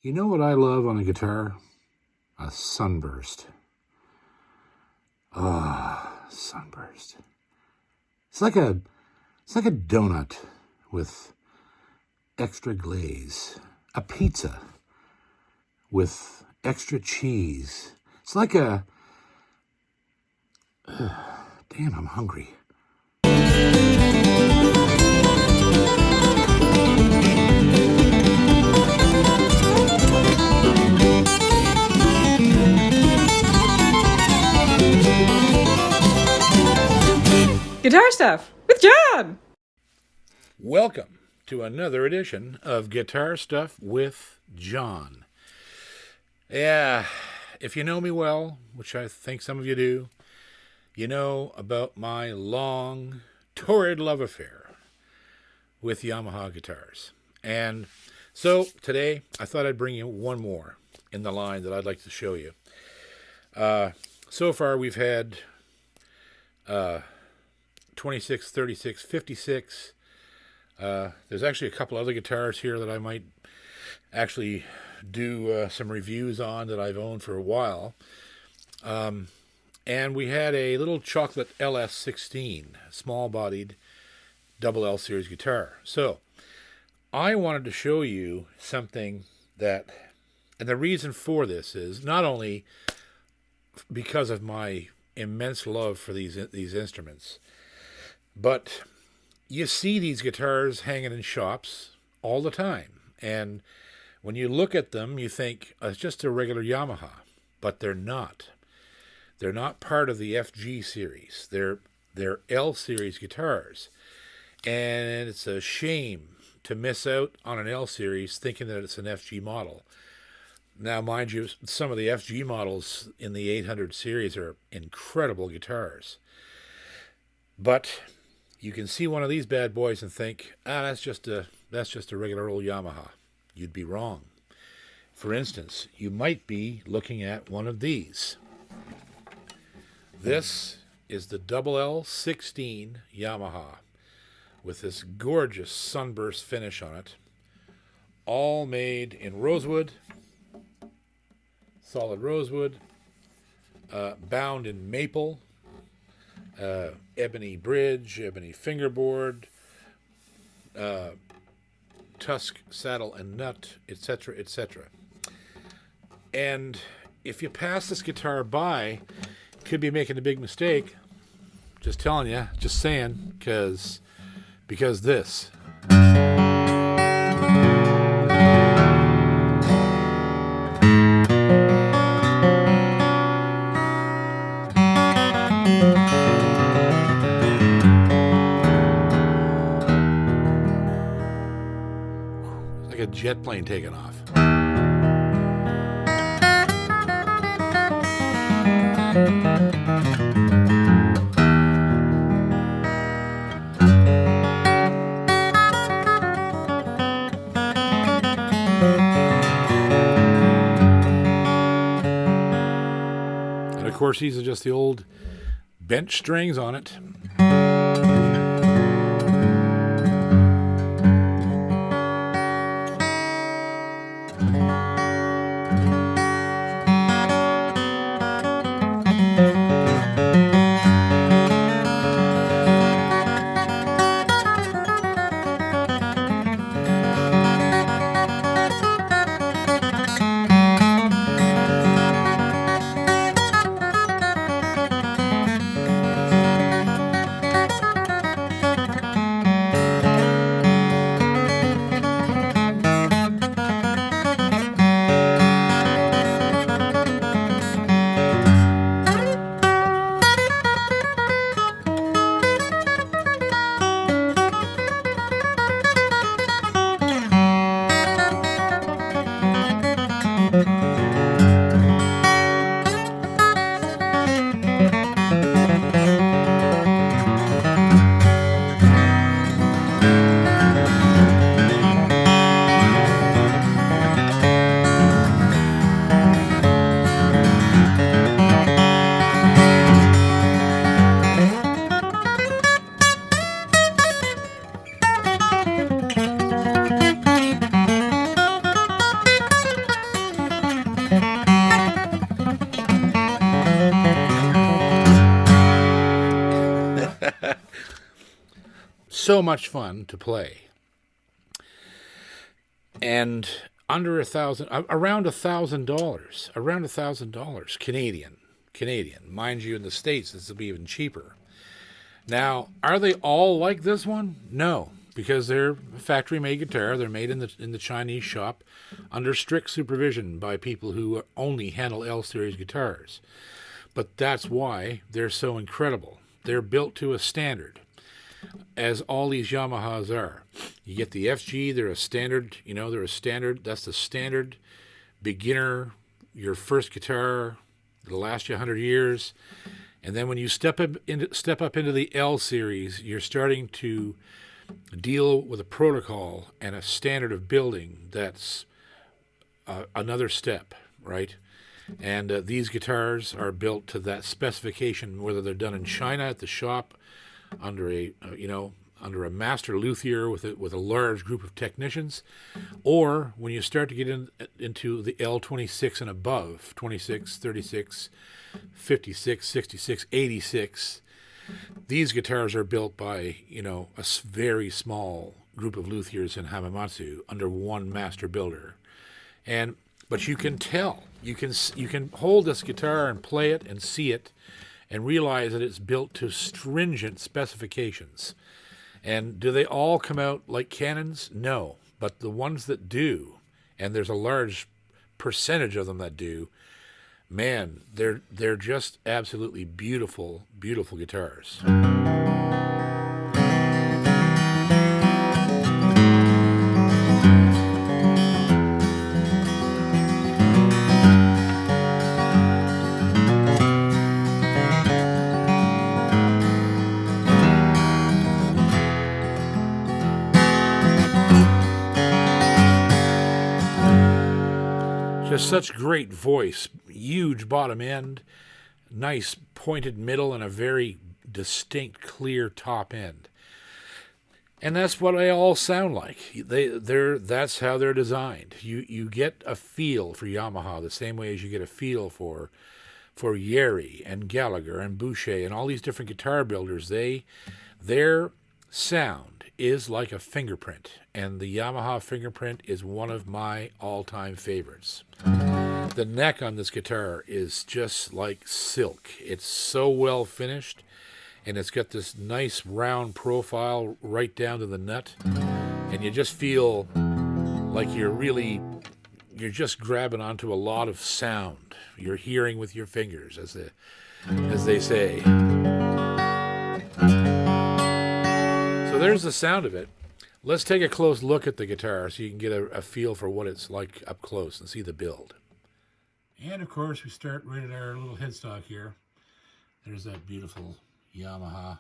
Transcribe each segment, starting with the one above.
You know what I love on a guitar? A Sunburst. Sunburst. It's like a donut with extra glaze. A pizza with extra cheese. It's like a... damn, I'm hungry. Guitar Stuff with John! Welcome to another edition of Guitar Stuff with John. Yeah, if you know me well, which I think some of you do, you know about my long, torrid love affair with Yamaha guitars. And so today I thought I'd bring you one more in the line that I'd like to show you. So far we've had 26, 36, 56. There's actually a couple other guitars here that I might actually do some reviews on that I've owned for a while. And we had a little chocolate LS16, small-bodied double L series guitar. So I wanted to show you something that, and the reason for this is not only because of my immense love for these instruments, but you see these guitars hanging in shops all the time. And when you look at them, you think, it's just a regular Yamaha. But they're not. They're not part of the FG series. They're L series guitars. And it's a shame to miss out on an L series thinking that it's an FG model. Now, mind you, some of the FG models in the 800 series are incredible guitars. But you can see one of these bad boys and think, that's just a regular old Yamaha. You'd be wrong. For instance, you might be looking at one of these. This is the double L16 Yamaha with this gorgeous Sunburst finish on it. All made in rosewood, solid rosewood, bound in maple, ebony bridge, ebony fingerboard, tusk, saddle, and nut, etc., etc. And if you pass this guitar by, you could be making a big mistake. Just telling you, just saying, because this. Like a jet plane taking off. And of course, these are just the old bench strings on it. so much fun to play. And under $1,000, around $1,000 Canadian. Mind you, in the States, this will be even cheaper. Now, are they all like this one? No, because they're a factory-made guitar. They're made in the Chinese shop under strict supervision by people who only handle L-series guitars. But that's why they're so incredible. They're built to a standard, as all these Yamahas are. You get the FG, they're a standard, that's the standard beginner, your first guitar, it'll last you 100 years. And then when you step up into the L series, you're starting to deal with a protocol and a standard of building that's another step, right? And these guitars are built to that specification, whether they're done in China at the shop under a master luthier with a large group of technicians, or when you start to get into the L26 and above, 26, 36, 56, 66, 86, these guitars are built by, a very small group of luthiers in Hamamatsu under one master builder. But you can tell, you can hold this guitar and play it and see it and realize that it's built to stringent specifications. And do they all come out like cannons? No. But the ones that do, and there's a large percentage of them that do, man, they're just absolutely beautiful, beautiful guitars. Just such great voice, huge bottom end, nice pointed middle, and a very distinct, clear top end. And that's what they all sound like. That's how they're designed. You get a feel for Yamaha the same way as you get a feel for Yeri and Gallagher and Boucher and all these different guitar builders. Their sound is like a fingerprint, and the Yamaha fingerprint is one of my all-time favorites. The neck on this guitar is just like silk. It's so well finished, and it's got this nice round profile right down to the nut, and you just feel like you're just grabbing onto a lot of sound. You're hearing with your fingers, as they say. So there's the sound of it. Let's take a close look at the guitar so you can get a feel for what it's like up close and see the build. And of course, we start right at our little headstock here. There's that beautiful Yamaha.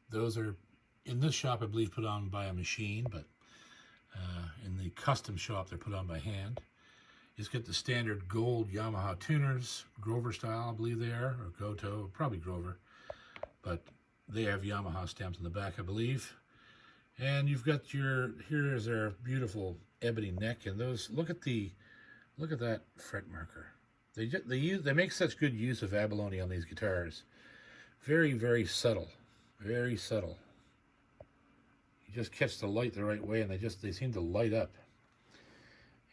Those are, in this shop, I believe, put on by a machine, but in the custom shop, they're put on by hand. It's got the standard gold Yamaha tuners, Grover style, I believe they are, or Goto, probably Grover, but they have Yamaha stamped on the back, I believe. And you've got here's our beautiful ebony neck, and those, look at that fret marker. They make such good use of abalone on these guitars. Very, very subtle, very subtle. You just catch the light the right way, and they seem to light up.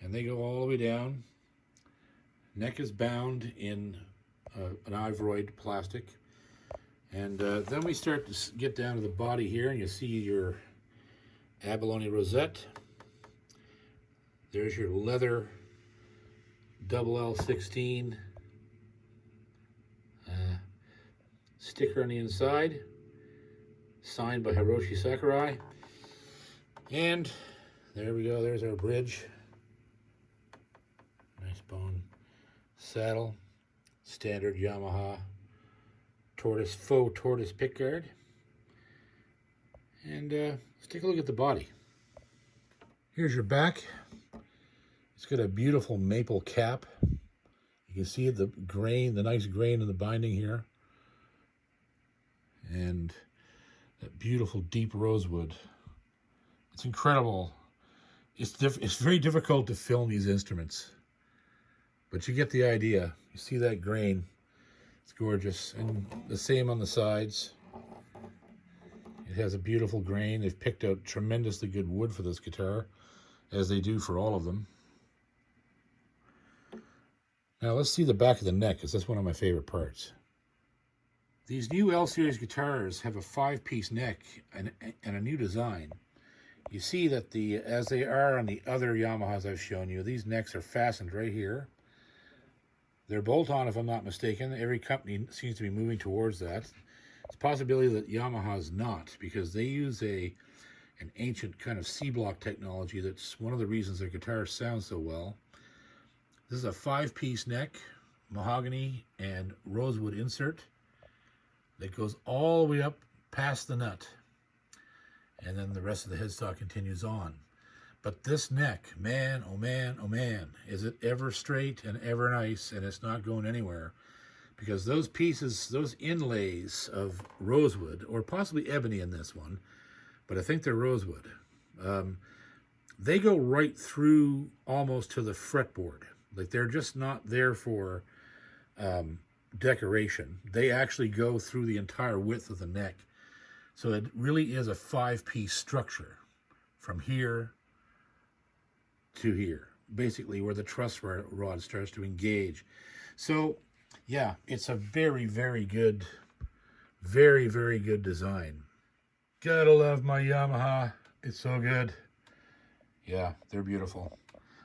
And they go all the way down. Neck is bound in an ivory plastic. And then we start to get down to the body here, and you see your abalone rosette. There's your leather LL16 sticker on the inside, signed by Hiroshi Sakurai. And there we go, there's our bridge. Nice bone saddle, standard Yamaha faux tortoise pickguard. And let's take a look at the body. Here's your back. It's got a beautiful maple cap. You can see the nice grain in the binding here. And that beautiful deep rosewood. It's incredible. It's very difficult to film these instruments, but you get the idea. You see that grain. It's gorgeous. And the same on the sides. It has a beautiful grain. They've picked out tremendously good wood for this guitar, as they do for all of them. Now let's see the back of the neck, because that's one of my favorite parts. These new L series guitars have a 5-piece neck and a new design. You see that as they are on the other Yamahas I've shown you, these necks are fastened right here. They're bolt-on, if I'm not mistaken. Every company seems to be moving towards that. It's a possibility that Yamaha's not, because they use an ancient kind of C-block technology that's one of the reasons their guitars sound so well. This is a 5-piece neck, mahogany and rosewood insert that goes all the way up past the nut. And then the rest of the headstock continues on. But this neck, man, oh man, oh man, is it ever straight and ever nice, and it's not going anywhere. Because those pieces, those inlays of rosewood, or possibly ebony in this one, but I think they're rosewood, they go right through almost to the fretboard. Like, they're just not there for decoration. They actually go through the entire width of the neck. So it really is a 5-piece structure from here to here, basically where the truss rod starts to engage. So yeah, it's a very, very good design. Gotta love my Yamaha. It's so good. Yeah, they're beautiful.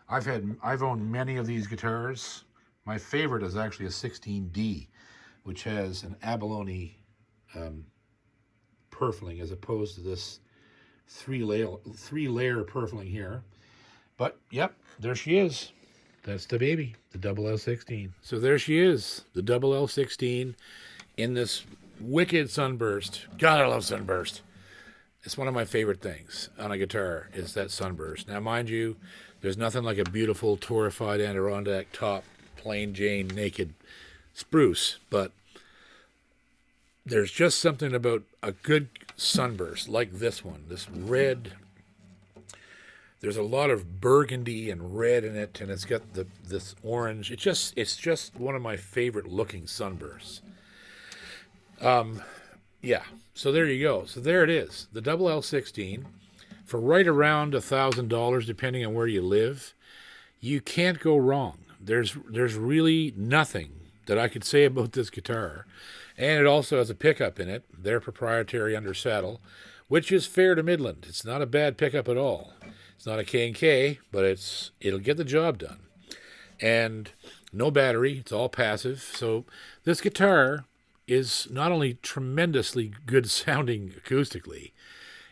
I've owned many of these guitars. My favorite is actually a 16D, which has an abalone purfling as opposed to this three-layer purfling here. But yep, there she is. That's the baby, the LL16. So there she is, the LL16 in this wicked Sunburst. God, I love Sunburst. It's one of my favorite things on a guitar, is that Sunburst. Now, mind you, there's nothing like a beautiful torrefied Adirondack top, plain Jane, naked spruce, but there's just something about a good Sunburst like this one, this red. There's a lot of burgundy and red in it, and it's got this orange. It's just one of my favorite looking Sunbursts. Yeah, so there you go. So there it is, the LL16 for right around $1,000, depending on where you live. You can't go wrong. There's really nothing that I could say about this guitar. And it also has a pickup in it, their proprietary under saddle, which is fair to Midland. It's not a bad pickup at all. It's not a K&K, but it'll get the job done. And no battery, it's all passive. So this guitar is not only tremendously good sounding acoustically,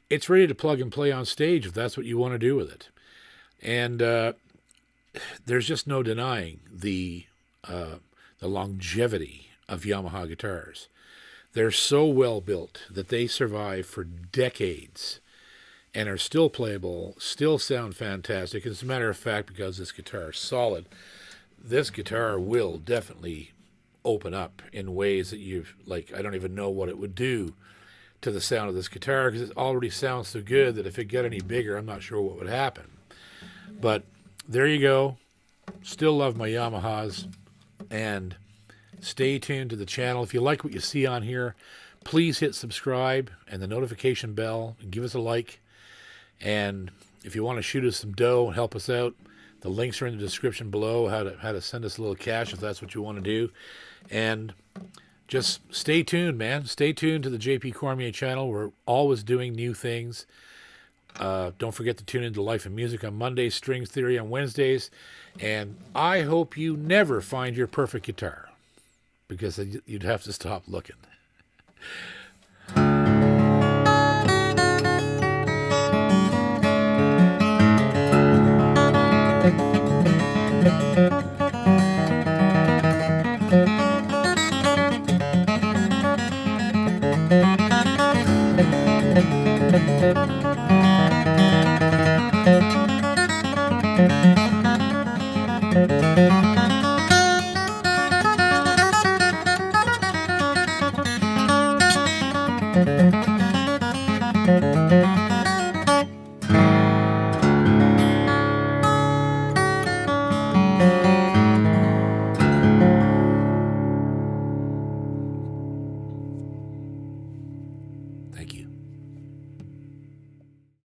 it's ready to plug and play on stage if that's what you want to do with it. And there's just no denying the longevity of Yamaha guitars. They're so well built that they survive for decades and are still playable, still sound fantastic. As a matter of fact, because this guitar is solid, this guitar will definitely open up in ways that I don't even know what it would do to the sound of this guitar, because it already sounds so good that if it got any bigger, I'm not sure what would happen. But there you go. Still love my Yamahas, and stay tuned to the channel. If you like what you see on here, please hit subscribe and the notification bell and give us a like. And if you want to shoot us some dough and help us out, the links are in the description below, how to send us a little cash if that's what you want to do. And just stay tuned, man. Stay tuned to the JP Cormier channel. We're always doing new things. Don't forget to tune into Life and Music on Mondays, Strings Theory on Wednesdays. And I hope you never find your perfect guitar, because you'd have to stop looking.